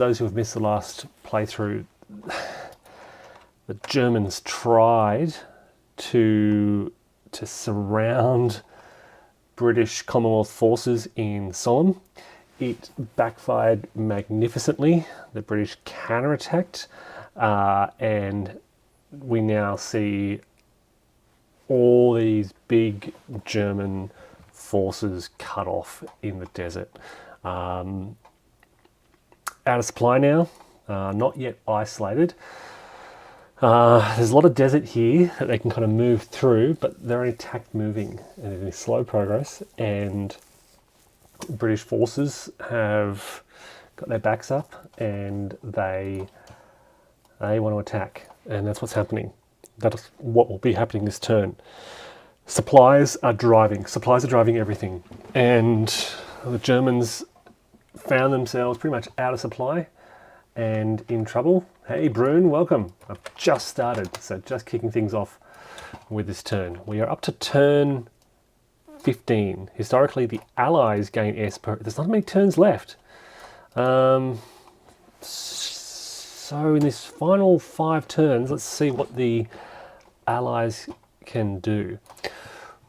Those who have missed the last playthrough, the Germans tried to surround British Commonwealth forces in Somme. It backfired magnificently. The British counterattacked, and we now see all these big German forces cut off in the desert. Out of supply now, not yet isolated. There's a lot of desert here that they can kind of move through, but they're only tact moving and it is slow progress, and British forces have got their backs up and they want to attack, and that's what's happening. That's what will be happening this turn. Supplies are driving everything, and the Germans found themselves pretty much out of supply and in trouble. Hey Brune, welcome. I've just started, so just kicking things off with this turn. We are up to turn 15. Historically, the Allies gain airspeed. There's not many turns left. So in this final 5 turns, let's see what the Allies can do.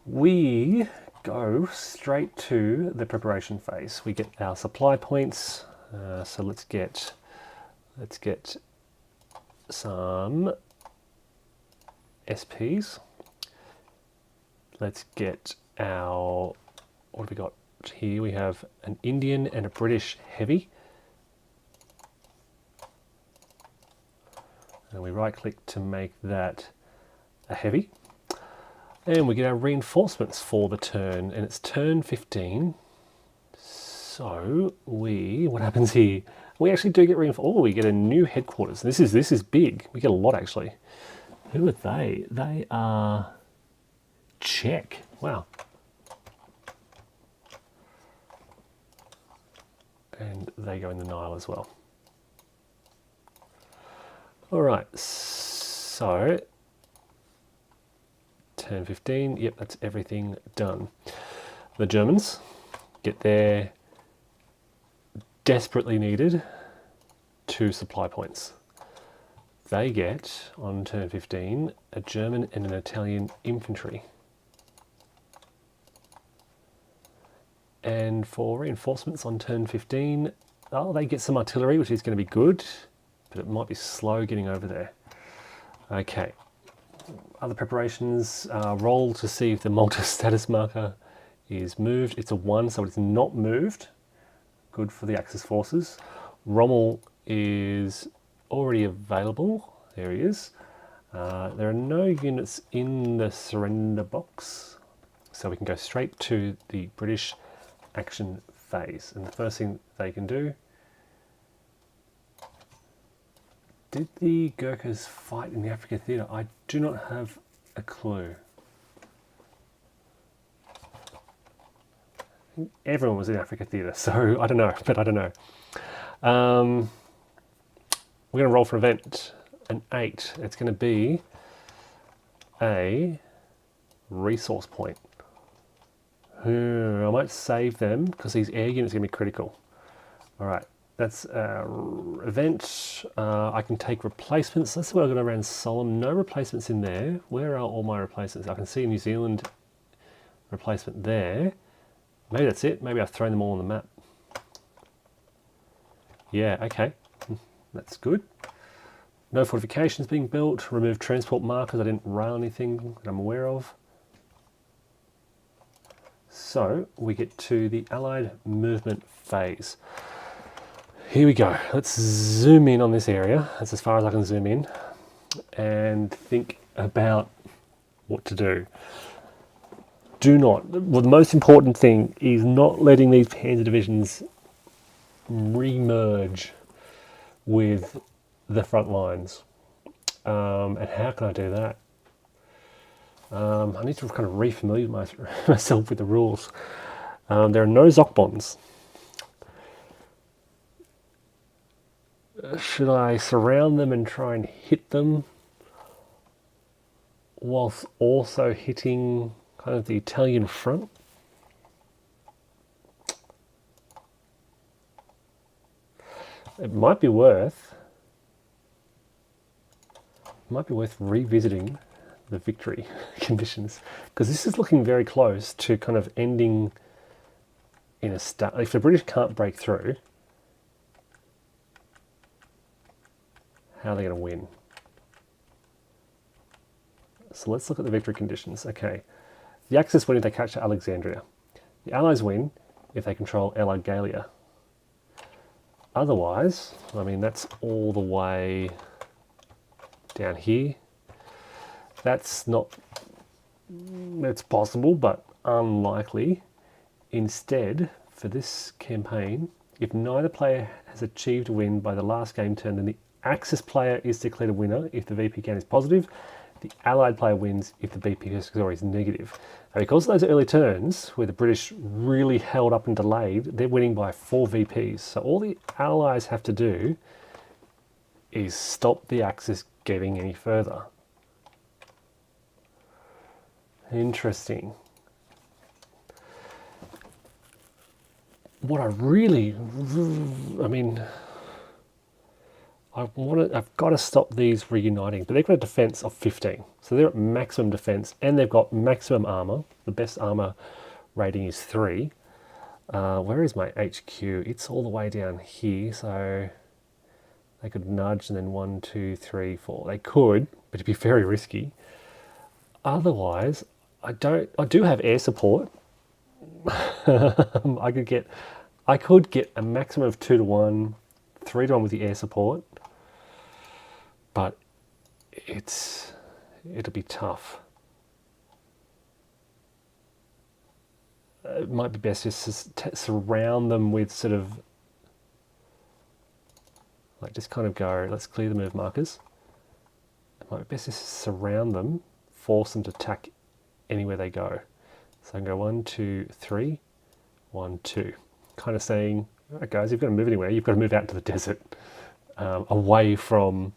We go straight to the preparation phase. We get our supply points. So let's get some SPs. Let's get our, what have we got here? We have an Indian and a British heavy. And we right click to make that a heavy. And we get our reinforcements for the turn, and it's turn 15. So what happens here? We actually do get reinforcements. Oh, we get a new headquarters. This is big. We get a lot actually. Who are they? They are Czech. Wow. And they go in the Nile as well. All right, so turn 15, yep, that's everything done. The Germans get their desperately needed 2 supply points. They get, on turn 15, a German and an Italian infantry. And for reinforcements on turn 15, oh, they get some artillery, which is going to be good, but it might be slow getting over there. Okay. Other preparations, roll to see if the Malta status marker is moved. It's a 1, so it's not moved. Good for the Axis forces. Rommel is already available. There he is. There are no units in the surrender box, so we can go straight to the British action phase. And the first thing they can do, did the Gurkhas fight in the Africa Theatre? I do not have a clue. Everyone was in Africa Theatre, so I don't know, but I don't know. We're going to roll for event, an 8. It's going to be a resource point. I might save them because these air units are going to be critical. All right. That's event. I can take replacements. Let's see what I've got around Solemn. No replacements in there. Where are all my replacements? I can see a New Zealand replacement there. Maybe that's it. Maybe I've thrown them all on the map. Yeah, okay. That's good. No fortifications being built. Remove transport markers. I didn't rail anything that I'm aware of. So we get to the Allied movement phase. Here we go. Let's zoom in on this area. That's as far as I can zoom in and think about what to do. Well, the most important thing is not letting these panzer divisions re-merge with the front lines. And how can I do that? I need to kind of re-familiar myself with the rules. There are no Zockbons. Should I surround them and try and hit them whilst also hitting kind of the Italian front? it might be worth revisiting the victory conditions, because this is looking very close to kind of ending in a state. If the British can't break through, how are they going to win? So let's look at the victory conditions. Okay, the Axis win if they capture Alexandria. The Allies win if they control Allied Gallia. Otherwise, I mean, that's all the way down here. That's possible, but unlikely. Instead, for this campaign, if neither player has achieved a win by the last game turn, then the Axis player is declared a winner if the VP count is positive. The Allied player wins if the VP score is negative. And because of those early turns, where the British really held up and delayed, they're winning by 4 VPs. So all the Allies have to do is stop the Axis getting any further. Interesting. What I mean, I've got to stop these reuniting, but they've got a defense of 15. So they're at maximum defense, and they've got maximum armor. The best armor rating is 3. Where is my HQ? It's all the way down here, so they could nudge and then 1, 2, 3, 4. They could, but it'd be very risky. Otherwise, I do have air support. I could get a maximum of 2 to 1, 3 to 1 with the air support, but it'll be tough. It might be best just to surround them with sort of, like, just kind of go, let's clear the move markers. It might be best just to surround them, force them to attack anywhere they go. So I can go 1, 2, 3, 1, 2. Kind of saying, all right, guys, you've got to move anywhere. You've got to move out into the desert, away from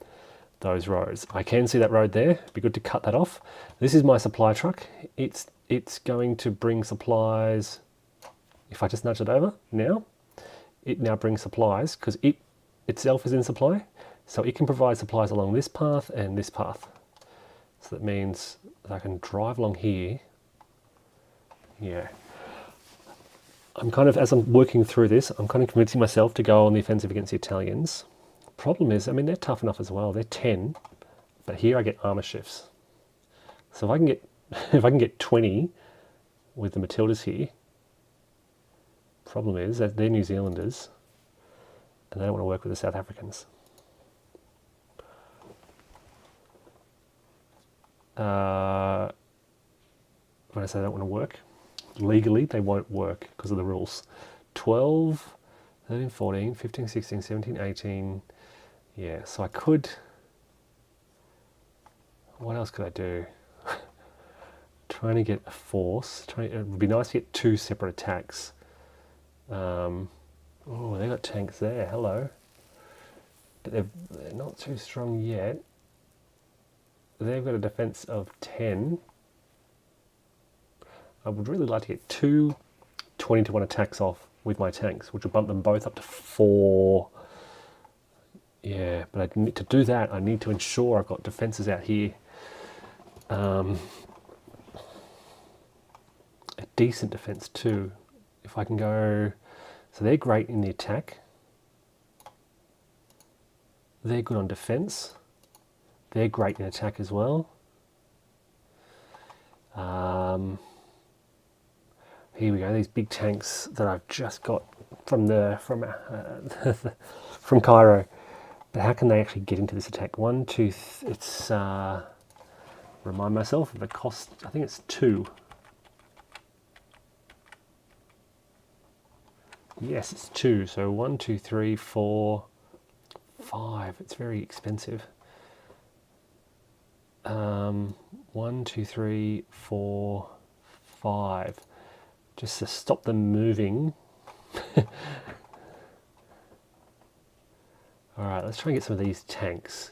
those roads. I can see that road there. It'd be good to cut that off. This is my supply truck. It's going to bring supplies. If I just nudge it over now, it now brings supplies because it itself is in supply. So it can provide supplies along this path and this path. So that means that I can drive along here. Yeah. I'm kind of, as I'm working through this, I'm kind of convincing myself to go on the offensive against the Italians. Problem is, I mean, they're tough enough as well. They're 10, but here I get armor shifts. So if I can get 20 with the Matildas here, problem is that they're New Zealanders and they don't want to work with the South Africans. When I say they don't want to work, legally they won't work because of the rules. 12, 13, 14, 15, 16, 17, 18. Yeah, so I could... What else could I do? Trying to get a force. It would be nice to get 2 separate attacks. Oh, they got tanks there. Hello. But they're not too strong yet. They've got a defense of 10. I would really like to get 2 20-to-1 attacks off with my tanks, which will bump them both up to 4. Yeah, but to do that, I need to ensure I've got defenses out here. A decent defense too. If I can go... So they're great in the attack. They're good on defense. They're great in attack as well. Here we go. These big tanks that I've just got from from Cairo. But how can they actually get into this attack? 1, 2. It's remind myself of the cost. I think it's 2. Yes, it's 2. So 1, 2, 3, 4, 5. It's very expensive. 1, 2, 3, 4, 5. Just to stop them moving. All right, let's try and get some of these tanks.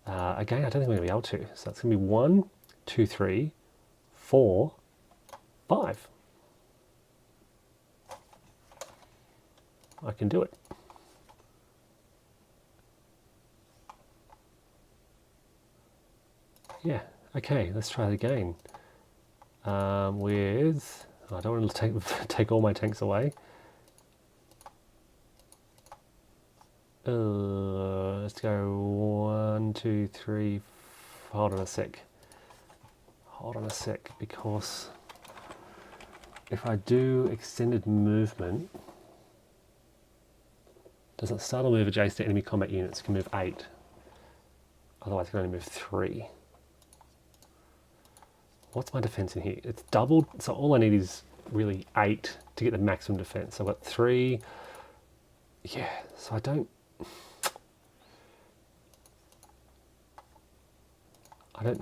Again, I don't think we're going to be able to. So it's going to be 1, 2, 3, 4, 5. I can do it. Yeah, okay, let's try it again. With, I don't want to take all my tanks away. Let's go 1, 2, 3. Hold on a sec. Hold on a sec, because if I do extended movement, does it start or move adjacent to enemy combat units? It can move 8. Otherwise, it can only move 3. What's my defense in here? It's doubled, so all I need is really 8 to get the maximum defense. So I've got 3. Yeah, so I don't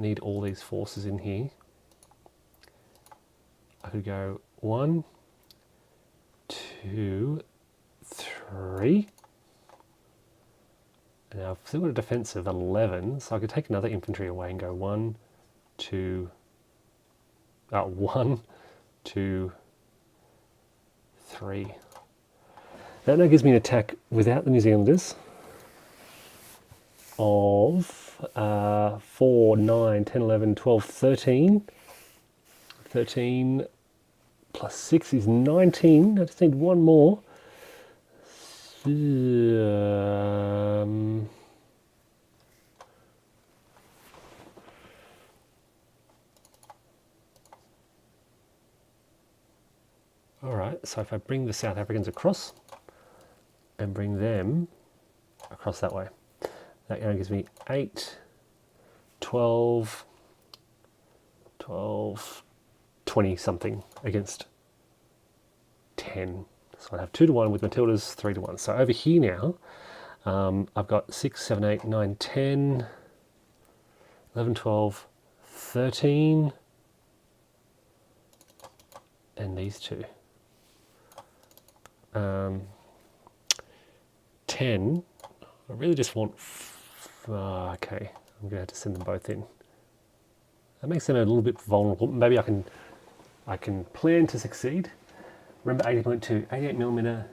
need all these forces in here. I could go 1, 2, 3. And now I've still got a defense of 11, so I could take another infantry away and go 1, 2, 1, 2, 3. That now gives me an attack without the New Zealanders of 4, 9, 10, 11, 12, 13. 13 plus 6 is 19. I just need one more. Alright, so if I bring the South Africans across and bring them across that way, that now gives me 8, 12, 20 something against 10. So I have 2 to 1 with Matilda's 3 to 1. So over here now, I've got 6, 7, 8, 9, 10, 11, 12, 13, and these 2. 10, I really just want, okay, I'm going to have to send them both in. That makes them a little bit vulnerable. Maybe I can plan to succeed. Remember 80.2, 88mm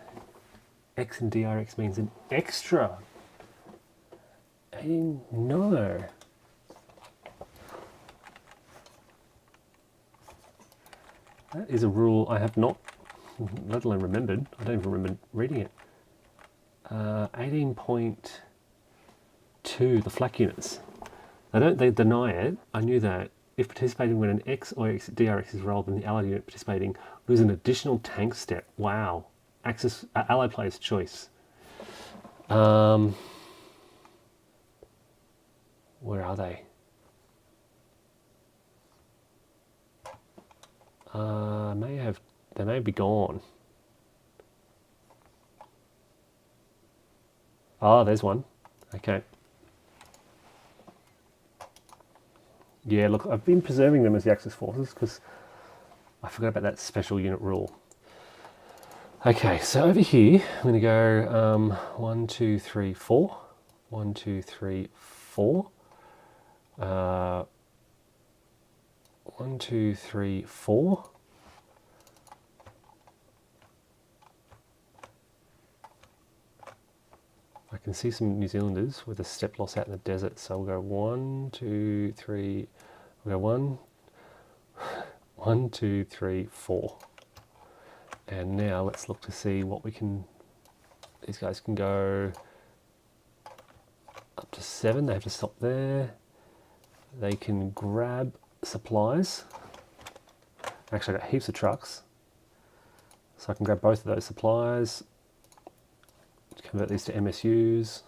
X and DRX means an extra. No. That is a rule I have not, let alone remembered. I don't even remember reading it. 18.2, the flak units. They deny it. I knew that. If participating when an X or DRX is rolled, then the allied unit participating lose an additional tank step. Wow. Axis, allied player's choice. Where are they? They may be gone. Oh, there's one. Okay. Yeah, look, I've been preserving them as the Axis forces because I forgot about that special unit rule. Okay, so over here, I'm going to go 1, 2, 3, 4. 1, 2, 3, 4. 1, 2, 3, 4. I can see some New Zealanders with a step loss out in the desert, so we'll go 1, 2, 3. We'll go 1, 2, 3, 4. And now let's look to see what we can. These guys can go up to 7. They have to stop there. They can grab supplies. Actually, I've got heaps of trucks, so I can grab both of those supplies. Convert these to MSUs.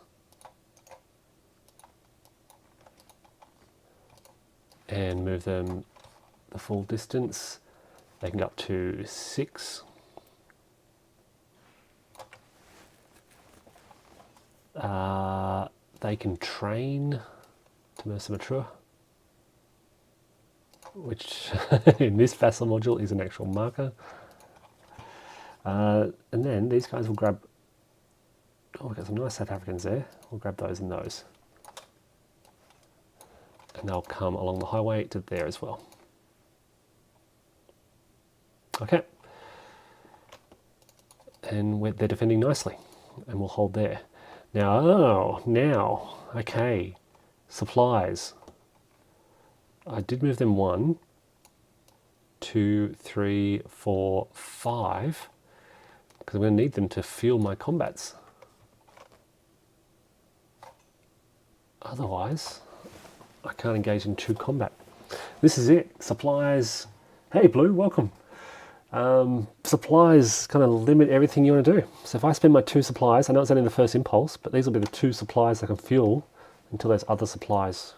And move them the full distance. They can go up to 6. They can train to Mersa Mature, which in this vassal module is an actual marker. And then these guys will grab. Oh, we've got some nice South Africans there. We'll grab those and those. And they'll come along the highway to there as well. Okay. And they're defending nicely. And we'll hold there. Now, okay. Supplies. I did move them 1, 2, 3, 4, 5, because I'm going to need them to fuel my combats. Otherwise, I can't engage in 2 combat. This is it. Supplies. Hey, Blue, welcome. Supplies kind of limit everything you want to do. So if I spend my 2 supplies, I know it's only the first impulse, but these will be the 2 supplies I can fuel until those other supplies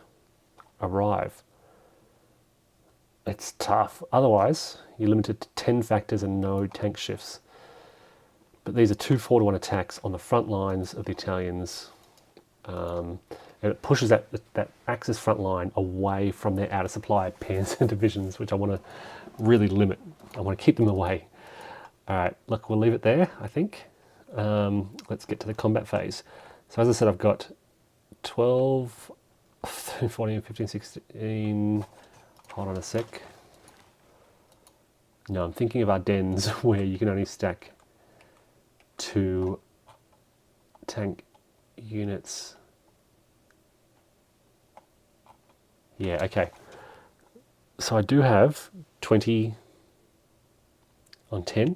arrive. It's tough. Otherwise, you're limited to 10 factors and no tank shifts. But these are 2 4-to-1 attacks on the front lines of the Italians. And it pushes that Axis front line away from their outer supply panzer divisions, which I want to really limit. I want to keep them away. All right, look, we'll leave it there, I think. Let's get to the combat phase. So as I said, I've got 12, 13, 14, 15, 16... Hold on a sec. No, I'm thinking of Ardennes, where you can only stack 2 tank units. Yeah, okay. So I do have 20 on 10,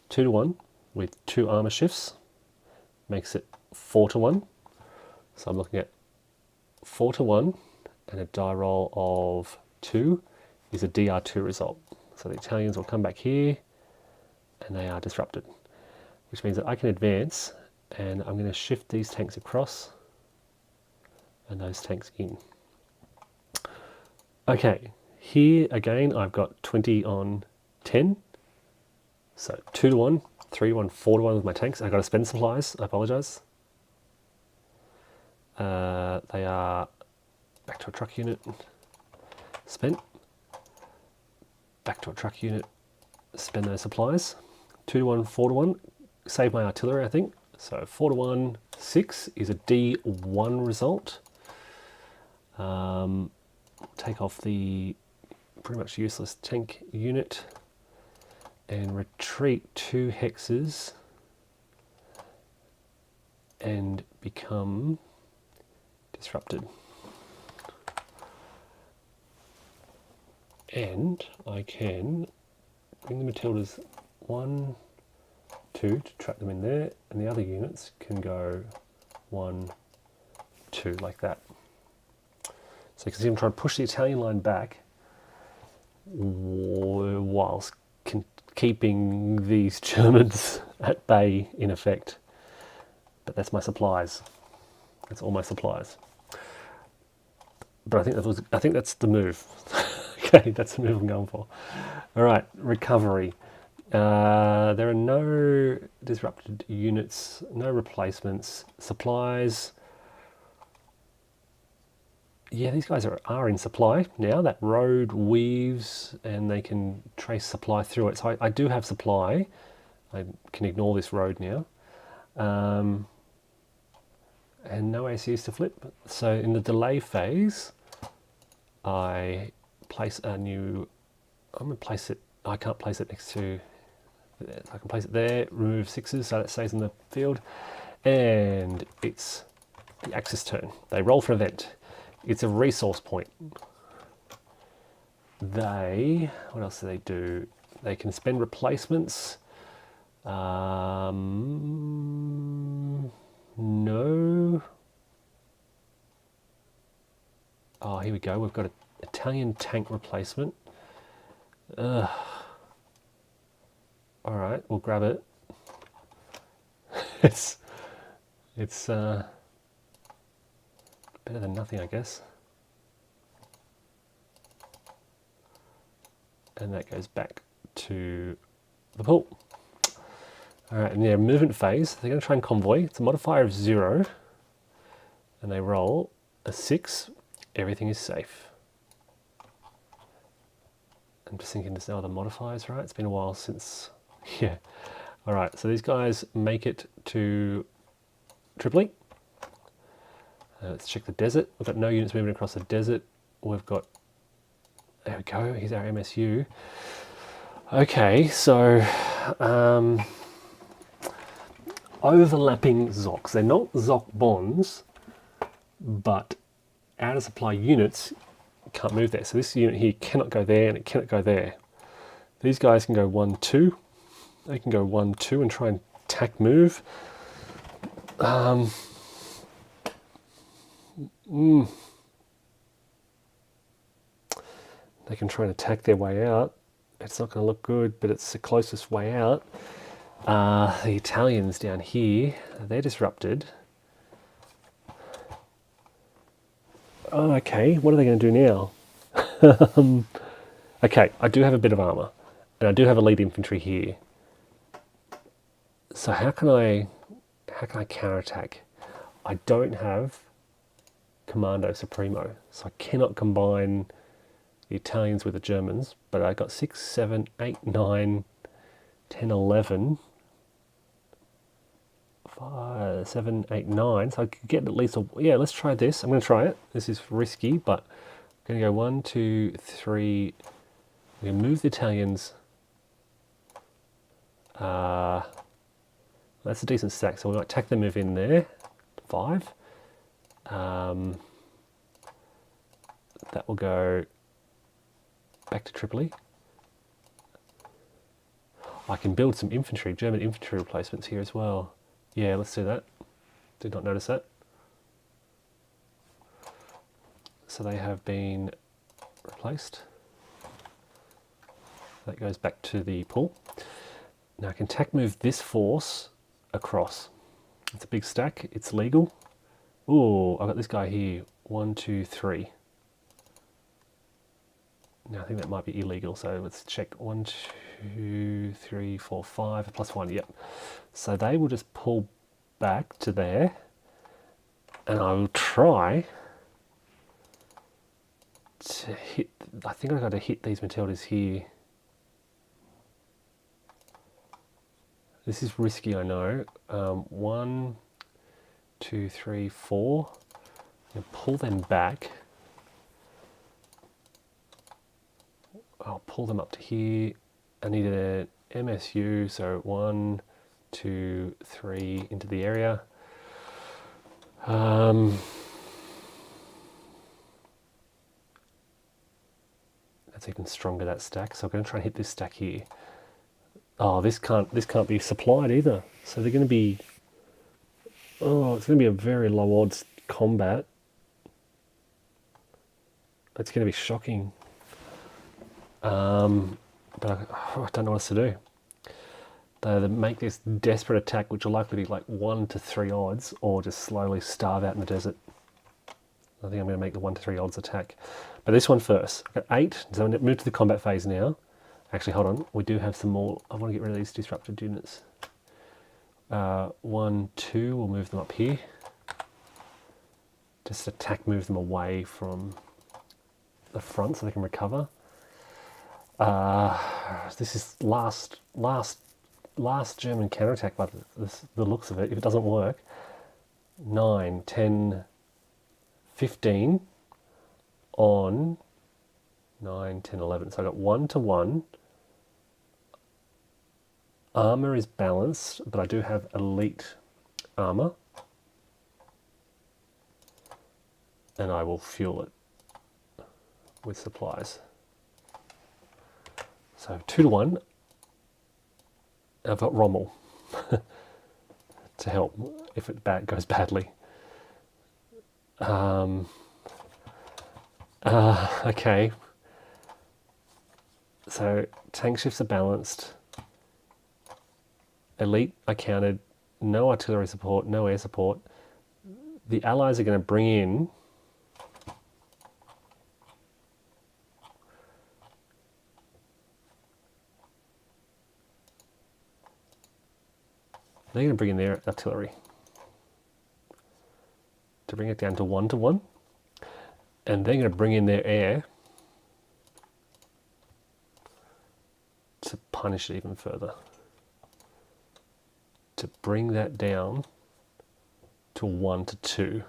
2-to-1 with 2 armor shifts, makes it 4-to-1. So I'm looking at 4-to-1, and a die roll of 2 is a DR2 result. So the Italians will come back here, and they are disrupted, which means that I can advance, and I'm going to shift these tanks across, and those tanks in. Okay, here again I've got 20 on 10, so 2-to-1, 3-to-1, 4-to-1 with my tanks. I've got to spend supplies, I apologise. They are back to a truck unit, spent, back to a truck unit, spend those supplies, 2-to-1, 4-to-1, save my artillery I think, so 4-to-1, 6 is a D1 result. Take off the pretty much useless tank unit and retreat 2 hexes and become disrupted. And I can bring the Matildas 1, 2 to trap them in there, and the other units can go 1, 2 like that. So you can see I'm trying to push the Italian line back whilst keeping these Germans at bay in effect. But that's my supplies. That's all my supplies. But I think that's the move. Okay, that's the move I'm going for. All right, recovery. There are no disrupted units, no replacements, supplies. Yeah, these guys are in supply now. That road weaves and they can trace supply through it. So I do have supply. I can ignore this road now. And no ACs to flip. So in the delay phase, I place a new... I'm going to place it... I can't place it next to... I can place it there, remove 6s so that stays in the field. And it's the Axis turn. They roll for an event. It's a resource point. What else do they do? They can spend replacements. No. Oh, here we go. We've got an Italian tank replacement. All right, we'll grab it. It's better than nothing, I guess. And that goes back to the pool. All right, in their movement phase, they're going to try and convoy. It's a modifier of 0, and they roll a 6. Everything is safe. I'm just thinking there's no other modifiers, right? It's been a while since... Yeah. All right, so these guys make it to Tripoli. Let's check the desert. We've got no units moving across the desert. We've got... There we go. Here's our MSU. Okay, so... overlapping ZOCs. They're not ZOC bonds, but outer supply units can't move there. So this unit here cannot go there, and it cannot go there. These guys can go 1, 2. They can go 1, 2 and try and tack move. They can try and attack their way out. It's not going to look good, but it's the closest way out. The Italians down here, they're disrupted. Oh, okay, what are they going to do now? Okay, I do have a bit of armour, and I do have elite infantry here. So how can I counterattack? I don't have Commando Supremo, so I cannot combine the Italians with the Germans, but I got 6, 7, 8, 9, 10, 11, 5, 7, 8, 9, so I could get at least a, yeah, let's try this. I'm going to try it. This is risky, but I'm going to go 1, 2, 3, I'm going to move the Italians. That's a decent stack, so we might tack the move in there. 5. That will go back to Tripoli. I can build some infantry, German infantry replacements here as well. Yeah, let's do that. Did not notice that. So they have been replaced. That goes back to the pool. Now I can tack move this force across. It's a big stack, it's legal. Ooh, I've got this guy here. 1, 2, 3. Now I think that might be illegal, so let's check. 1, 2, 3, 4, 5, plus 1, yep. So they will just pull back to there, and I will try to hit, I think I've got to hit these Matildas here. This is risky, I know. 1, 2, 3, 4. And pull them back. I'll pull them up to here. I need an MSU, so 1, 2, 3 into the area. That's even stronger, that stack. So I'm going to try and hit this stack here. Oh, this can't be supplied either. So they're going to be, oh, it's going to be a very low odds combat. It's going to be shocking. But I don't know what else to do. They make this desperate attack, which will likely be like 1 to 3 odds, or just slowly starve out in the desert. I think I'm going to make the 1 to 3 odds attack. But this one first. I've got 8, so I'm going to move to the combat phase now. Actually, hold on. We do have some more. I want to get rid of these disrupted units. 1, 2, we'll move them up here. Just attack, move them away from the front so they can recover. This is last German counterattack by the looks of it. If it doesn't work, 9, 10, 15 on 9, 10, 11. So I got 1 to 1. Armor is balanced, but I do have elite armor. And I will fuel it with supplies. So 2 to 1. I've got Rommel to help if it goes badly. Okay. So tank shifts are balanced. Elite, I counted. No artillery support, no air support. The Allies are going to bring in their artillery to bring it down to 1 to 1. And they're going to bring in their air to punish it even further. To bring that down to 1 to 2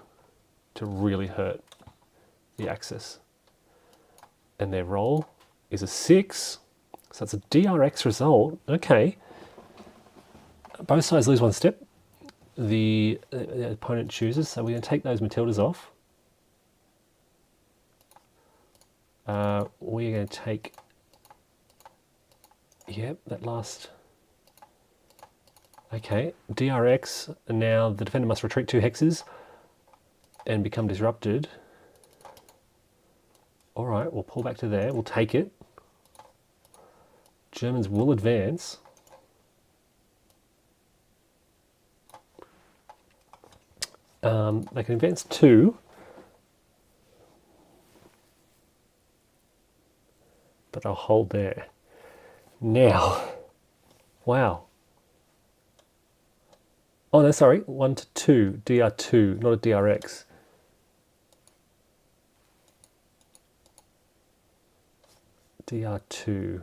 to really hurt the Axis. And their roll is a 6, so it's a DRX result. Okay. Both sides lose 1 step. The opponent chooses, so we're going to take those Matildas off. we're going to take, yep, that last, okay, DRX, and now the defender must retreat 2 hexes and become disrupted. All right, we'll pull back to there, we'll take it. Germans will advance. They can advance 2. But they'll hold there. Now, wow. Oh no, sorry, 1 to 2, DR2, not a DRX. DR2.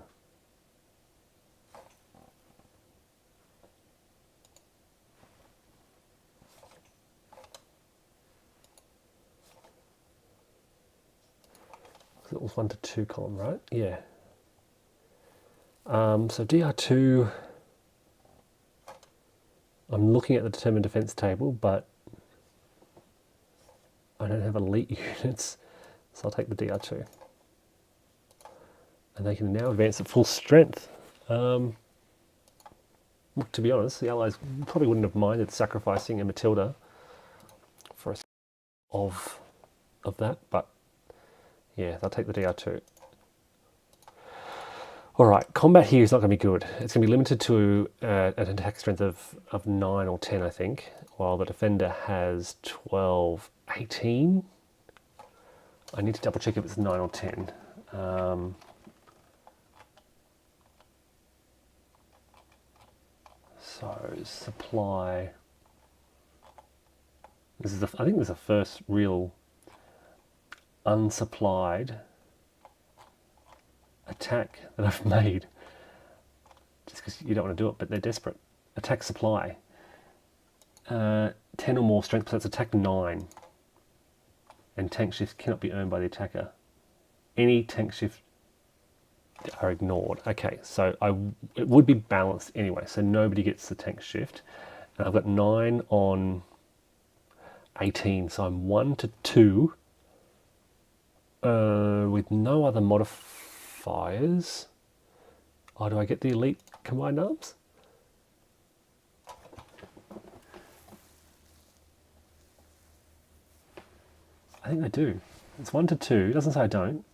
It was 1 to 2 column, right? Yeah. So DR2, I'm looking at the determined defense table, but I don't have elite units, so I'll take the DR2. And they can now advance at full strength. To be honest, the Allies probably wouldn't have minded sacrificing a Matilda for a of that, but yeah, they'll take the DR2. All right, combat here is not going to be good. It's going to be limited to an attack strength of 9 or 10, I think, while the defender has 12, 18. I need to double check if it's 9 or 10. So supply. This is I think this is the first real unsupplied attack that I've made. Just because you don't want to do it, but they're desperate. Attack supply. 10 or more strength, so that's attack 9. And tank shifts cannot be earned by the attacker. Any tank shift are ignored. Okay, so it would be balanced anyway, so nobody gets the tank shift. And I've got 9 on 18, so I'm 1 to 2 with no other modifiers. Oh, do I get the elite combined arms? I think I do. It's 1 to 2, it doesn't say I don't.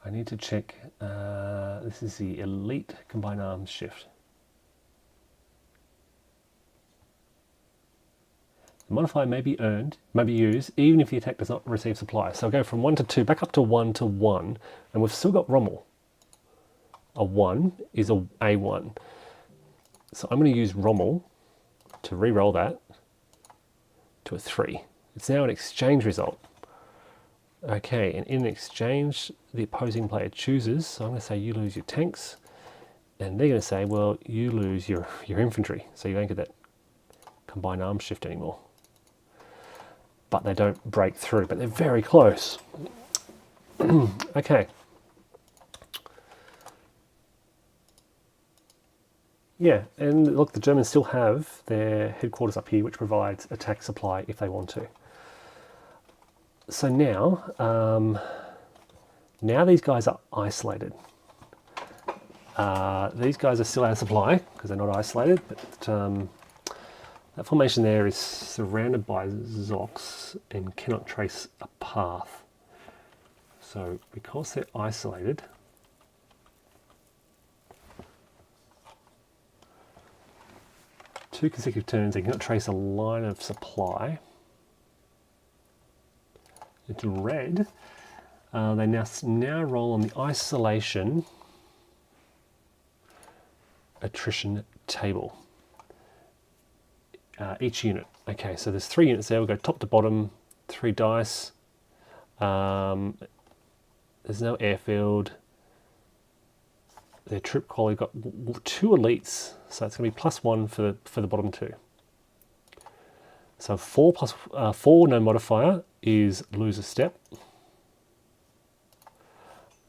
I need to check, this is the elite combined arms shift. The modifier may be earned, may be used, even if the attack does not receive supply. So I'll go from 1 to 2, back up to 1 to 1, and we've still got Rommel. A 1 is a A1. So I'm going to use Rommel to re-roll that to a 3. It's now an exchange result. Okay, and in exchange, the opposing player chooses. So I'm going to say you lose your tanks, and they're going to say, well, you lose your infantry, so you don't get that combined arms shift anymore. But they don't break through, but they're very close. Okay. Yeah, and look, the Germans still have their headquarters up here, which provides attack supply if they want to. So now, now these guys are isolated. These guys are still out of supply because they're not isolated, but that formation there is surrounded by Zox and cannot trace a path. So because they're isolated, two consecutive turns, they cannot trace a line of supply. Into red, they now roll on the isolation attrition table. Each unit. Okay, so there's 3 units there. We'll go top to bottom, 3 dice. There's no airfield. Their troop quality got 2 elites, so it's going to be +1 for the bottom 2. So 4 plus 4 no modifier is lose a step.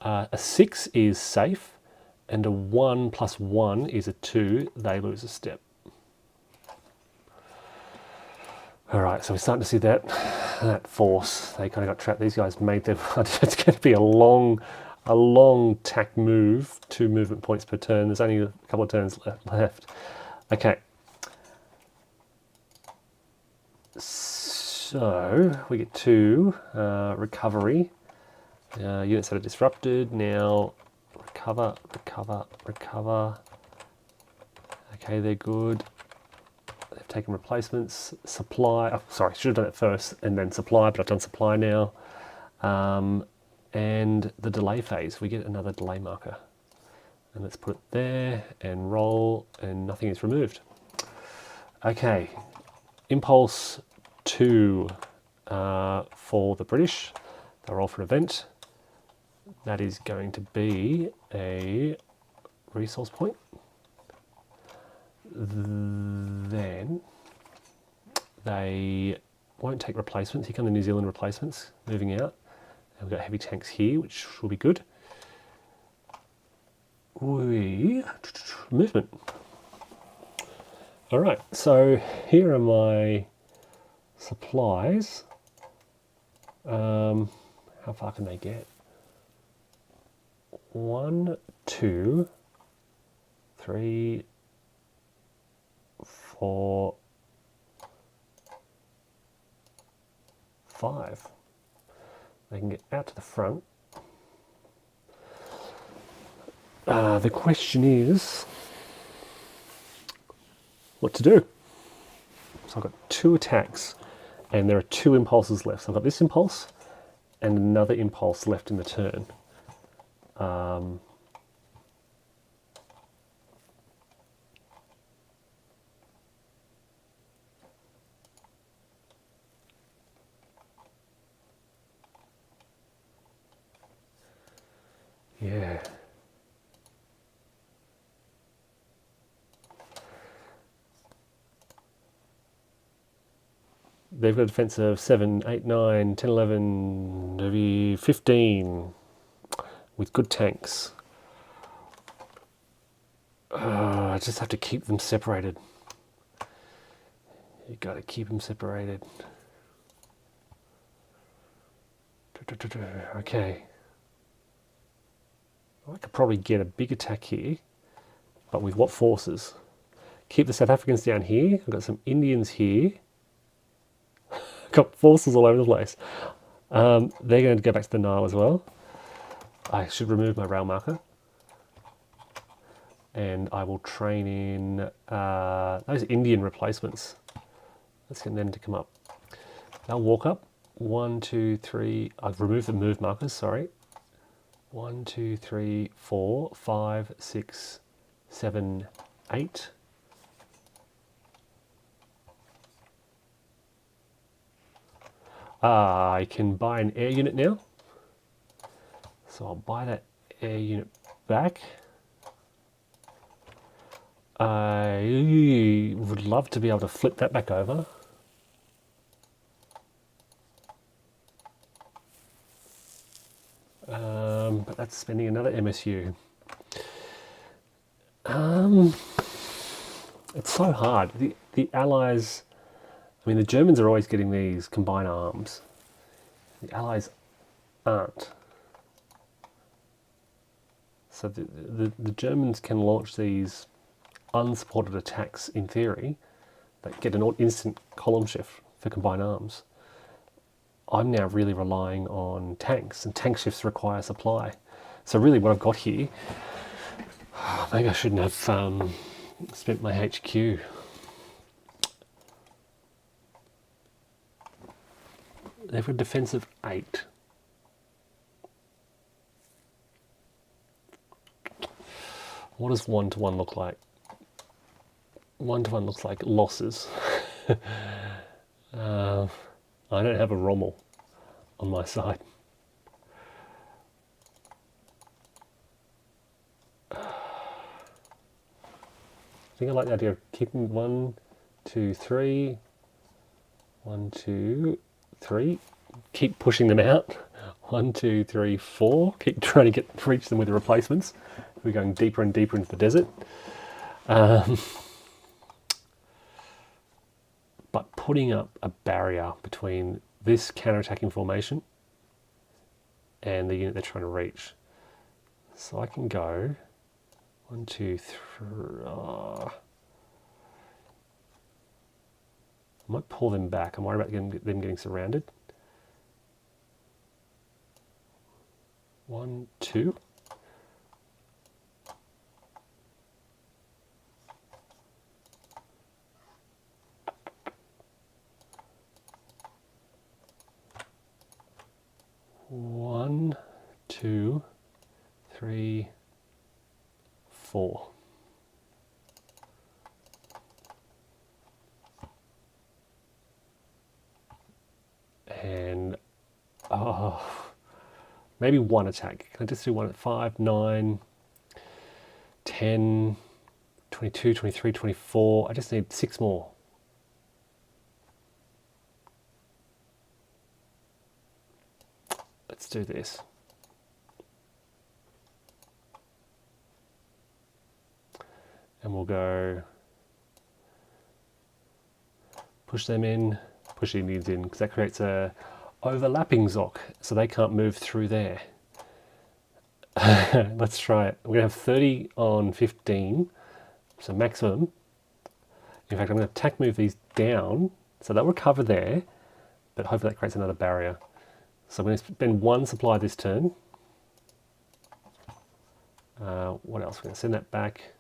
A 6 is safe, and a 1 plus 1 is a 2, they lose a step. All right, so we're starting to see that force. They kind of got trapped. These guys made their. It's going to be a long tack move. 2 movement points per turn. There's only a couple of turns left. Okay. So we get 2 recovery. Units that are disrupted now. Recover. Okay, they're good. They've taken replacements. Supply. Oh, sorry, should have done it first and then supply, but I've done supply now. And the delay phase, we get another delay marker. And let's put it there and roll, and nothing is removed. Okay, impulse 2 for the British. They'll roll for an event. That is going to be a resource point. Then they won't take replacements. Here come the New Zealand replacements moving out. And we've got heavy tanks here, which will be good. Movement. All right, so here are my supplies. How far can they get? 1, 2, 3, 4, 5. They can get out to the front. The question is what to do. So I've got 2 attacks and there are 2 impulses left. So I've got this impulse and another impulse left in the turn. Yeah. They've got a defense of 7, 8, 9, 10, 11, maybe 15 with good tanks. I just have to keep them separated. You got to keep them separated. Okay. I could probably get a big attack here, but with what forces? Keep the South Africans down here. I've got some Indians here. Got forces all over the place. They're going to go back to the Nile as well. I should remove my rail marker. And I will train in those Indian replacements. Let's get them to come up. They'll walk up. 1, 2, 3. I've removed the move markers, sorry. 1, 2, 3, 4, 5, 6, 7, 8. I can buy an air unit now. So I'll buy that air unit back. I would love to be able to flip that back over. But that's spending another MSU. It's so hard. The Allies, I mean, the Germans are always getting these combined arms. The Allies aren't. So the Germans can launch these unsupported attacks in theory that get an instant column shift for combined arms. I'm now really relying on tanks, and tank shifts require supply. So really what I've got here, maybe I shouldn't have spent my HQ. They've got a defense of 8. What does 1-1 look like? 1-1 looks like losses. I don't have a Rommel on my side. I think I like the idea of keeping 1, 2, 3. 1, 2, 3. Keep pushing them out. 1, 2, 3, 4. Keep trying to reach them with the replacements. We're going deeper and deeper into the desert. But putting up a barrier between this counter-attacking formation and the unit they're trying to reach. So I can go 1, 2, 3. I might pull them back. I'm worried about them getting surrounded. 1, 2. One, 2, 3, 4. And maybe one attack. Can I just do one at 5, 9, 10, 22, 23, 24? I just need 6 more. Let's do this. And we'll go push them in, push the Indians in, because that creates a overlapping Zoc, so they can't move through there. Let's try it. We're going to have 30 on 15, so maximum. In fact, I'm going to attack move these down, so they'll recover there, but hopefully that creates another barrier. So I'm going to spend 1 supply this turn. What else? We're going to send that back.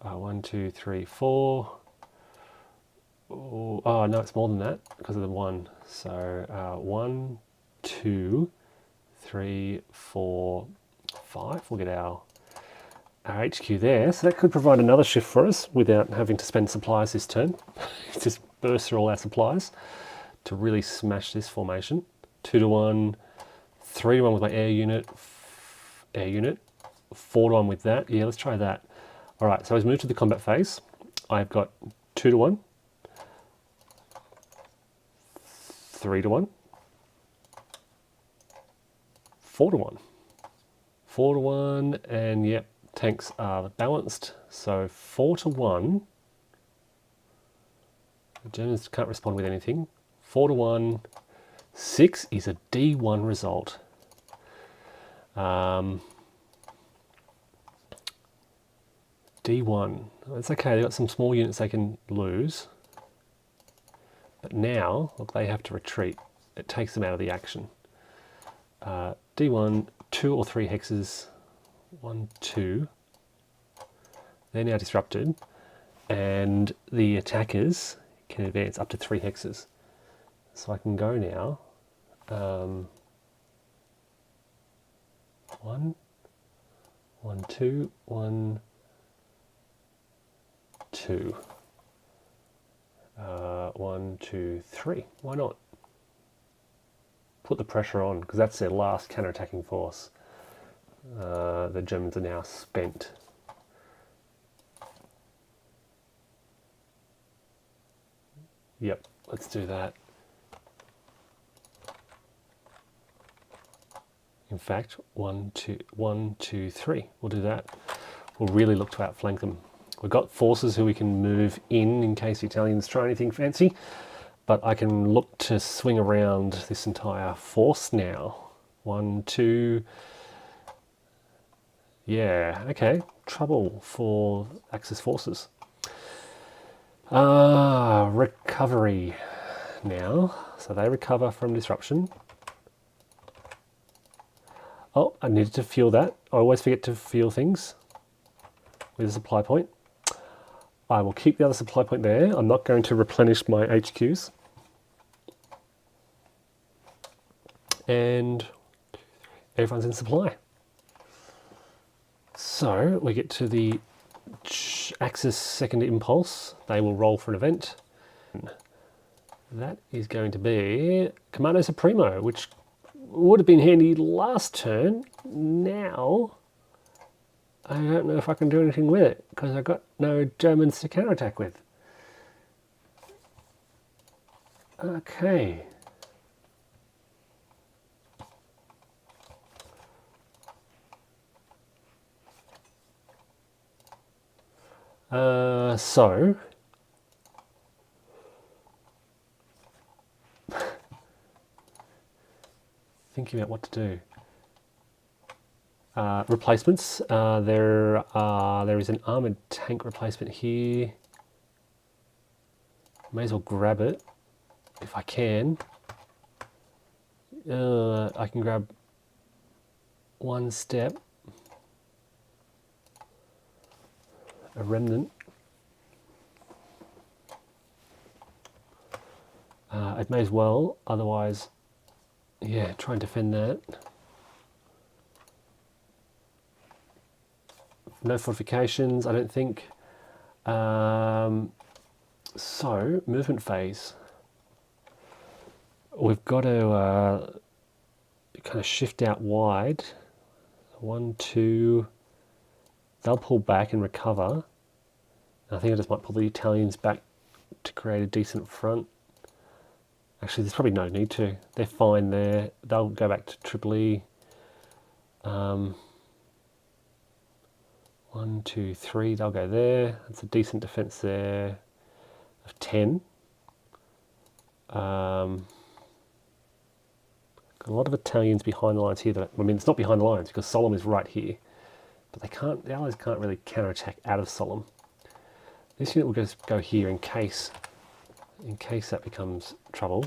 1, 2, 3, 4. Oh, no, it's more than that because of the 1. So 1, 2, 3, 4, 5. We'll get our HQ there. So that could provide another shift for us without having to spend supplies this turn. Just burst through all our supplies to really smash this formation. 2 to 1, 3 to 1 with my air unit, 4 to 1 with that. Yeah, let's try that. All right, so as we move to the combat phase, I've got 2 to 1, 3 to 1, 4 to 1, 4 to 1, and yep, tanks are balanced. So 4 to 1. The Germans can't respond with anything. 4 to 1. 6 is a D1 result. D1. It's okay, they've got some small units they can lose. But now, look, they have to retreat. It takes them out of the action. D1, 2 or 3 hexes. 1, 2. They're now disrupted. And the attackers can advance up to 3 hexes. So I can go now. 1, 1, 2, 1, 2. 1, 2, 3. Why not? Put the pressure on, because that's their last counter-attacking force. The Germans are now spent. Yep, let's do that. In fact, 1, 2, 3. We'll do that. We'll really look to outflank them. We've got forces who we can move in case the Italians try anything fancy, but I can look to swing around this entire force now. 1, 2. Yeah, okay. Trouble for Axis forces. Recovery now. So they recover from disruption. Oh, I needed to fuel that. I always forget to fuel things with a supply point. I will keep the other supply point there. I'm not going to replenish my HQs. And everyone's in supply. So we get to the Axis second impulse. They will roll for an event. That is going to be Commando Supremo, which would have been handy last turn. Now, I don't know if I can do anything with it because I've got no Germans to counterattack with. Okay. So, thinking about what to do. Replacements. There is an armoured tank replacement here. May as well grab it if I can. I can grab one step. A remnant. It may as well, otherwise, yeah, try and defend that. No fortifications, I don't think. So, movement phase. We've got to kind of shift out wide. 1, 2. They'll pull back and recover. I think I just might pull the Italians back to create a decent front. Actually, there's probably no need to. They're fine there. They'll go back to Tripoli. 1, 2, 3. They'll go there. That's a decent defence there of 10. Got a lot of Italians behind the lines here. I mean, it's not behind the lines because Solemn is right here, but they can't. The Allies can't really counterattack out of Solemn. This unit will just go here in case that becomes trouble.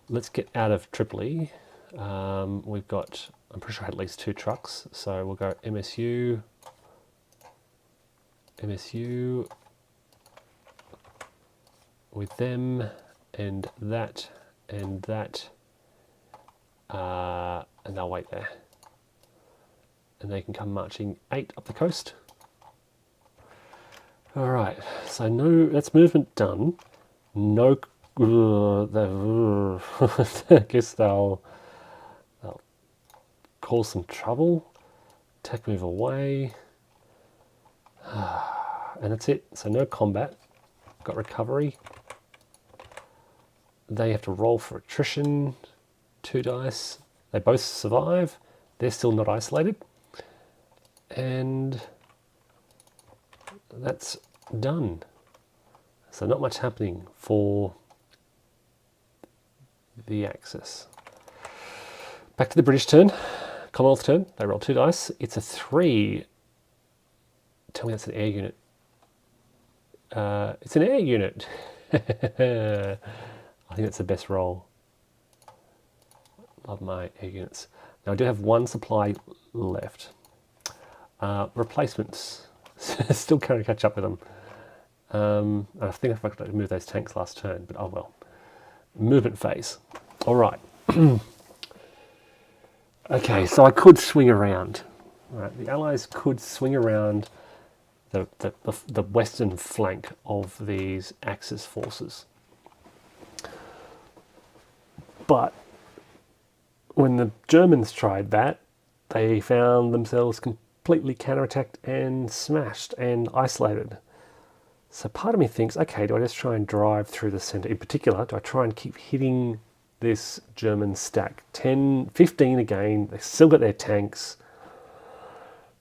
Let's get out of Tripoli. We've got, I'm pretty sure I had at least 2 trucks, so we'll go MSU, with them, and that, and they'll wait there. And they can come marching 8 up the coast. Alright, so no, that's movement done. No, I guess they'll cause some trouble. Attack, move away. And that's it. So no combat. Got recovery. They have to roll for attrition. 2 dice. They both survive. They're still not isolated. And that's done. So not much happening for the Axis. Back to the British turn. Commonwealth turn. They roll 2 dice. It's a 3. Tell me that's an air unit. It's an air unit. I think that's the best roll. Love my air units. Now I do have 1 supply left. Replacements. Still can't catch up with them. I think I forgot to move those tanks last turn, but oh well. Movement phase. All right. Okay, so I could swing around. Right, the Allies could swing around the western flank of these Axis forces. But when the Germans tried that, they found themselves completely counterattacked and smashed and isolated. So part of me thinks, okay, do I just try and drive through the centre? In particular, do I try and keep hitting this German stack? 10, 15 again, they still got their tanks.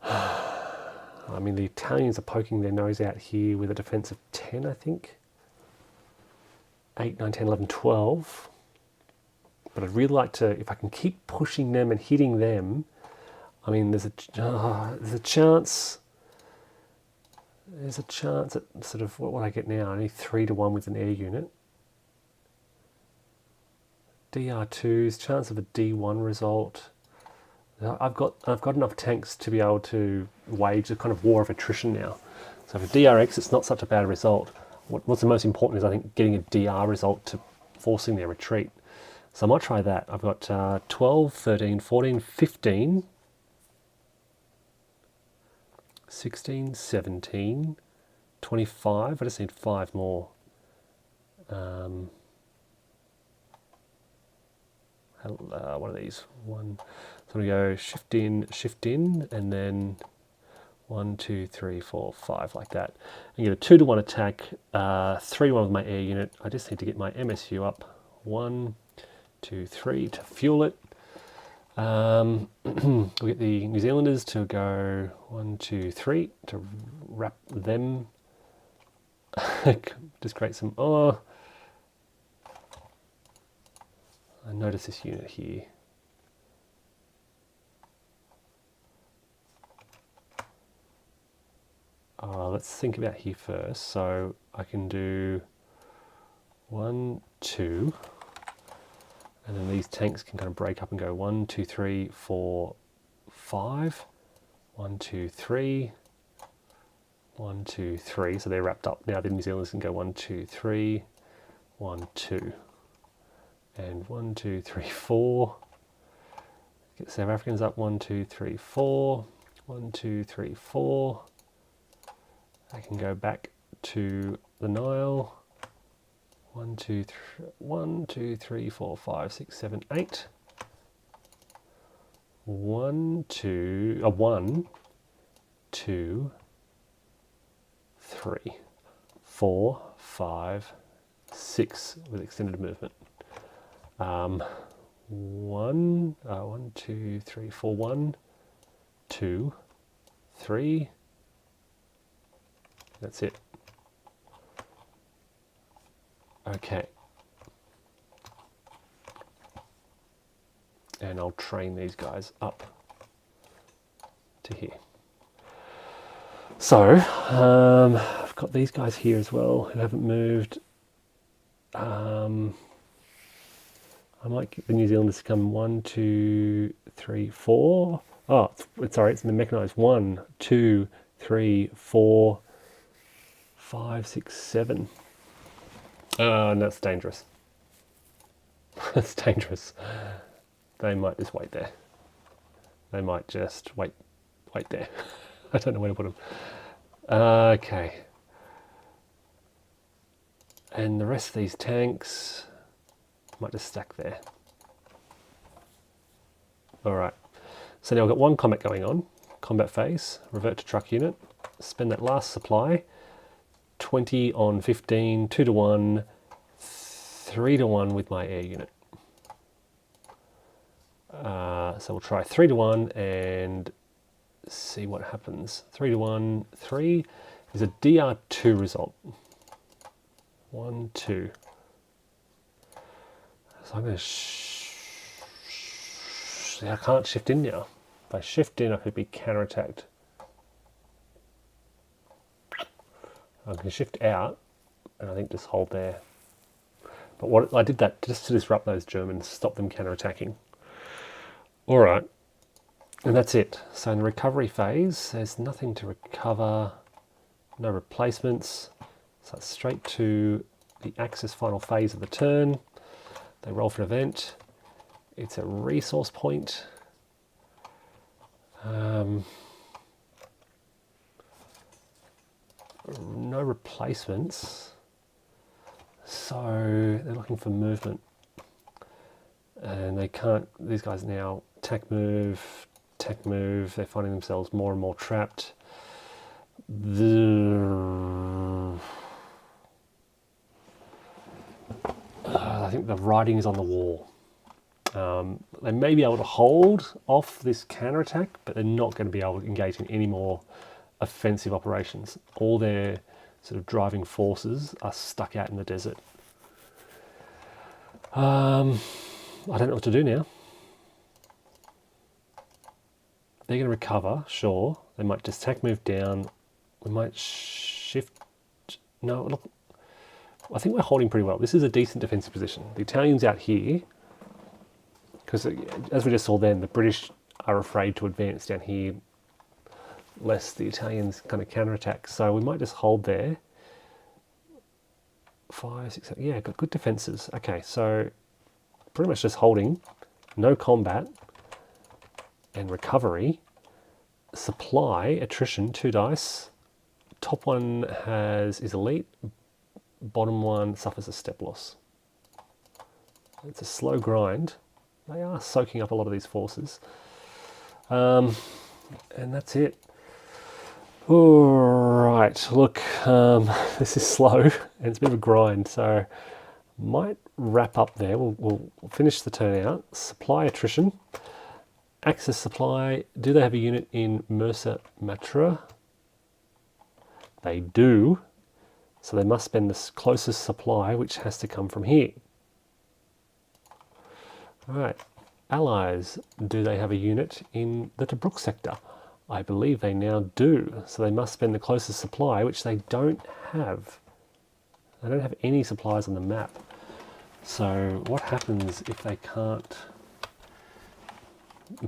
I mean, the Italians are poking their nose out here with a defence of 10, I think. 8, 9, 10, 11, 12. But I'd really like to, if I can keep pushing them and hitting them, I mean, there's a chance. There's a chance at sort of what would I get now? Only 3 to 1 with an air unit. DR2's chance of a D1 result. I've got enough tanks to be able to wage a kind of war of attrition now. So for DRX, it's not such a bad result. What's the most important is I think getting a DR result to forcing their retreat. So I might try that. I've got 12, 13, 14, 15. 16, 17, 25. I just need 5 more. One of these. One. So I'm going to go shift in, and then 1, 2, 3, 4, 5, like that. And get a 2 to 1 attack, 3 to 1 with my air unit. I just need to get my MSU up. 1, 2, 3 to fuel it. We'll get the New Zealanders to go 1, 2, 3 to wrap them Just create some... Oh, I notice this unit here. Let's think about here first. So I can do 1, 2, and then these tanks can kind of break up and go 1, 2, 3, 4, 5, 1, 2, 3, 1, 2, 3. So they're wrapped up. Now the New Zealanders can go 1, 2, 3, 1, 2, and 1, 2, 3, 4. Get South Africans up 1, 2, 3, 4, 1, 2, 3, 4. I can go back to the Nile. 1, 2, 3, 1, 2, 3, 4, 5, 6, 7, 8. 1, 2, 1, 2, 3, 4, 5, 6 with extended movement. 1, 2, 3, 4, 1, 2, 3. That's it. Okay. And I'll train these guys up to here. So, I've got these guys here as well who haven't moved. I might get the New Zealanders to come 1, 2, 3, 4. Oh, sorry, it's the mechanized 1, 2, 3, 4, 5, 6, 7. And that's dangerous. That's dangerous. They might just wait there. They might just wait there. I don't know where to put them. Okay. And the rest of these tanks might just stack there. All right. So now I've got one combat going on. Combat phase. Revert to truck unit. Spend that last supply. 20 on 15, 2 to 1, 3 to 1 with my air unit. So we'll try 3 to 1 and see what happens. 3 to 1, 3 is a DR2 result. 1, 2. So I'm going to I can't shift in now. If I shift in, I could be counterattacked. I can shift out, and I think just hold there. But what I did that just to disrupt those Germans, stop them counterattacking. All right, and that's it. So in the recovery phase, there's nothing to recover, no replacements. So it's straight to the Axis final phase of the turn. They roll for an event. It's a resource point. No replacements, so they're looking for movement, and they can't. These guys now attack move. They're finding themselves more and more trapped. I think the writing is on the wall. They may be able to hold off this counterattack, but they're not going to be able to engage in any more offensive operations. All their sort of driving forces are stuck out in the desert. I don't know what to do now. They're going to recover, sure. They might just attack move down. We might shift. No, look. I think we're holding pretty well. This is a decent defensive position. The Italians out here, because as we just saw then, the British are afraid to advance down here lest the Italians kind of counterattack. So we might just hold there. 5, 6, 7. Yeah, got good defenses. Okay, so pretty much just holding, no combat, and recovery. Supply, attrition, 2 dice. Top one is elite. Bottom one suffers a step loss. It's a slow grind. They are soaking up a lot of these forces. And that's it. All right, look, this is slow and it's a bit of a grind, so might wrap up there. We'll finish the turn out. Supply attrition. Axis supply. Do they have a unit in Mersa Matra? They do. So they must spend the closest supply, which has to come from here. All right, Allies, do they have a unit in the Tobruk sector? I believe they now do. So they must spend the closest supply, which they don't have. They don't have any supplies on the map. So what happens if they can't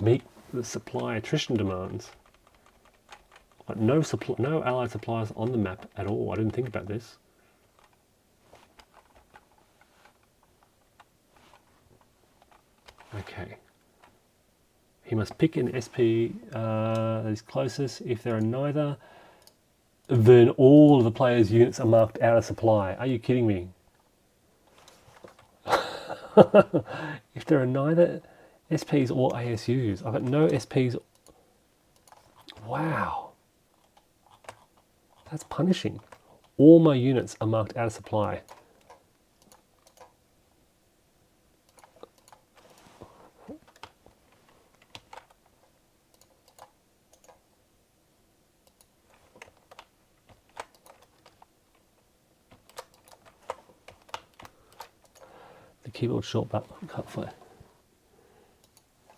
meet the supply attrition demands? Like no allied suppliers on the map at all. I didn't think about this. Okay. He must pick an SP that is closest. If there are neither, then all of the players' units are marked out of supply. Are you kidding me? If there are neither SPs or ASUs, I've got no SPs. Wow. That's punishing. All my units are marked out of supply. The keyboard shortcut for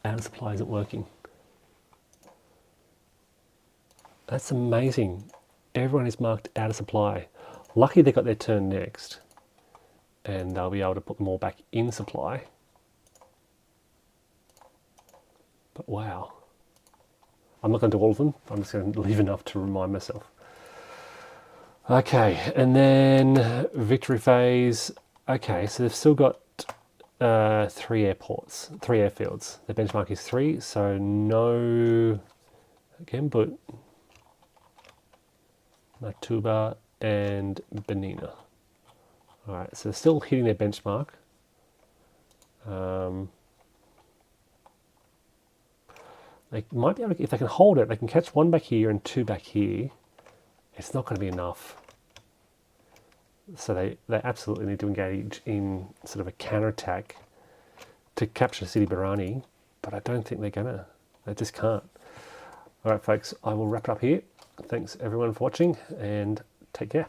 out of supply isn't working. That's amazing. Everyone is marked out of supply. Lucky they got their turn next. And they'll be able to put them all back in supply. But wow. I'm not going to do all of them. I'm just going to leave enough to remind myself. Okay, and then victory phase. Okay, so they've still got 3 airports, 3 airfields. The benchmark is 3, so no... Again, but Matuba and Benina. All right, so they're still hitting their benchmark. They might be able to, if they can hold it, they can catch 1 back here and 2 back here. It's not going to be enough. So they absolutely need to engage in sort of a counterattack to capture City Barani, but I don't think they're gonna. They just can't. All right, folks, I will wrap it up here. Thanks everyone for watching, and take care.